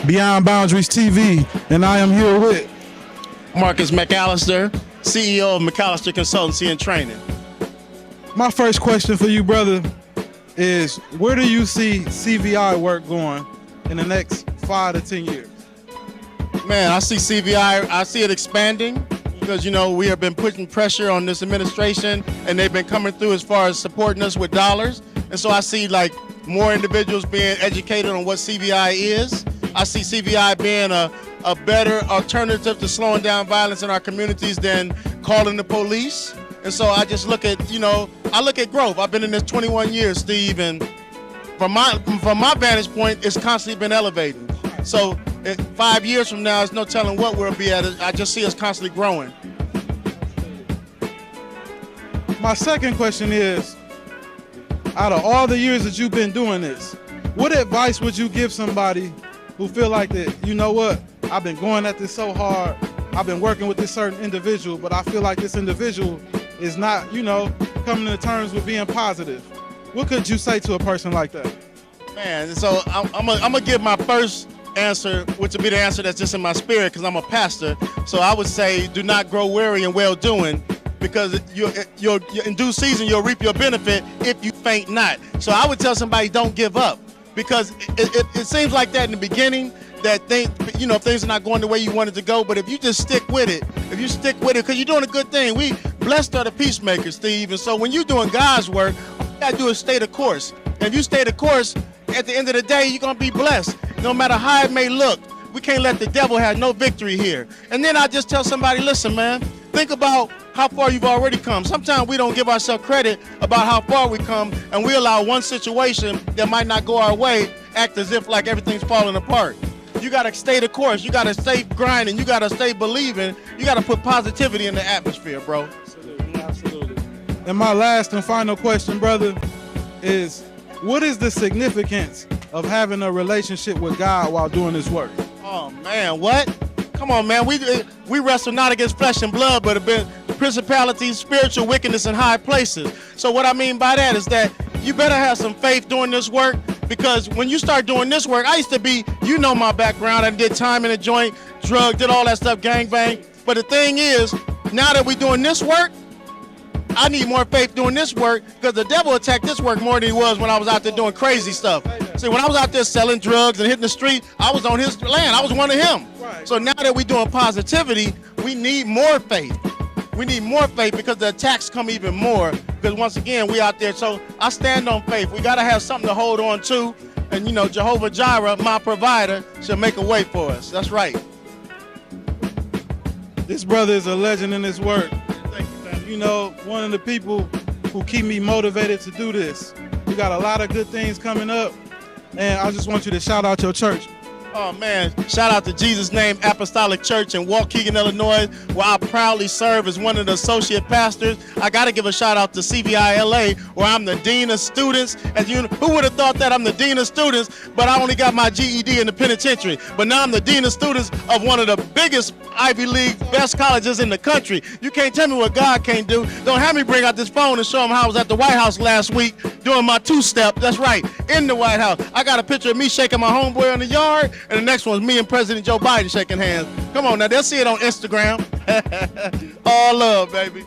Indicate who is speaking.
Speaker 1: Beyond Boundaries TV, and I am here with
Speaker 2: Marcus McAllister, CEO of McAllister Consultancy and Training.
Speaker 1: my first question for you, brother, is where do you see CVI work going in the next 5 to 10 years?
Speaker 2: Man, I see CVI, I see it expanding because, you know, we have been putting pressure on this administration and they've been coming through as far as supporting us with dollars. And so I see like more individuals being educated on what CVI is. I see CVI being a better alternative to slowing down violence in our communities than calling the police. And so I just look at, you know, I look at growth. I've been in this 21 years, Steve, and from my vantage point, it's constantly been elevating. So 5 years from now, there's no telling what we'll be at. I just see us constantly growing.
Speaker 1: My second question is, out of all the years that you've been doing this, what advice would you give somebody who feel like that, you know what, I've been going at this so hard, I've been working with this certain individual, but I feel like this individual is not, you know, coming to terms with being positive. What could you say to a person like that?
Speaker 2: Man, so I'm gonna give my first answer, which would be the answer that's just in my spirit because I'm a pastor. So I would say, do not grow weary in well-doing, because you're in due season you'll reap your benefit if you faint not. So I would tell somebody, don't give up, because it seems like that in the beginning, that if things are not going the way you want it to go, but if you just stick with it, because you're doing a good thing. We blessed are the peacemakers, Steve, and so when you're doing God's work, all you gotta do is stay the course. And if you stay the course, at the end of the day, you're gonna be blessed, no matter how it may look. We can't let the devil have no victory here. And then I just tell somebody, listen, man, think about how far you've already come. Sometimes we don't give ourselves credit about how far we come, and we allow one situation that might not go our way act as if like everything's falling apart. You gotta stay the course. You gotta stay grinding. You gotta stay believing. You gotta put positivity in the atmosphere, bro.
Speaker 1: Absolutely, absolutely. And my last and final question, brother, is what is the significance of having a relationship with God while doing this work?
Speaker 2: Oh man, what? Come on, man. We wrestle not against flesh and blood, but have been principalities, spiritual wickedness in high places. So what I mean by that is that you better have some faith doing this work, because when you start doing this work, I used to be, you know my background, I did time in a joint, drug, did all that stuff, gangbang. But the thing is, now that we're doing this work, I need more faith doing this work, because the devil attacked this work more than he was when I was out there doing crazy stuff. See, when I was out there selling drugs and hitting the street, I was on his land. I was one of him. So now that we're doing positivity, we need more faith. We need more faith, because the attacks come even more, because once again, we out there. So I stand on faith. We got to have something to hold on to. And, you know, Jehovah Jireh, my provider, shall make a way for us. That's right.
Speaker 1: This brother is a legend in his work.
Speaker 2: Thank you, man.
Speaker 1: You know, one of the people who keep me motivated to do this. We got a lot of good things coming up, and I just want you to shout out your church.
Speaker 2: Oh man, shout out to Jesus Name Apostolic Church in Waukegan, Illinois, where I proudly serve as one of the associate pastors. I gotta give a shout out to CVI LA, where I'm the Dean of Students. As you know, who would have thought that I'm the Dean of Students, but I only got my GED in the penitentiary. But now I'm the Dean of Students of one of the biggest Ivy League best colleges in the country. You can't tell me what God can't do. Don't have me bring out this phone and show them how I was at the White House last week doing my two-step. That's right, in the White House. I got a picture of me shaking my homeboy in the yard, and the next one's me and President Joe Biden shaking hands. Come on now, they'll see it on Instagram. All love, baby.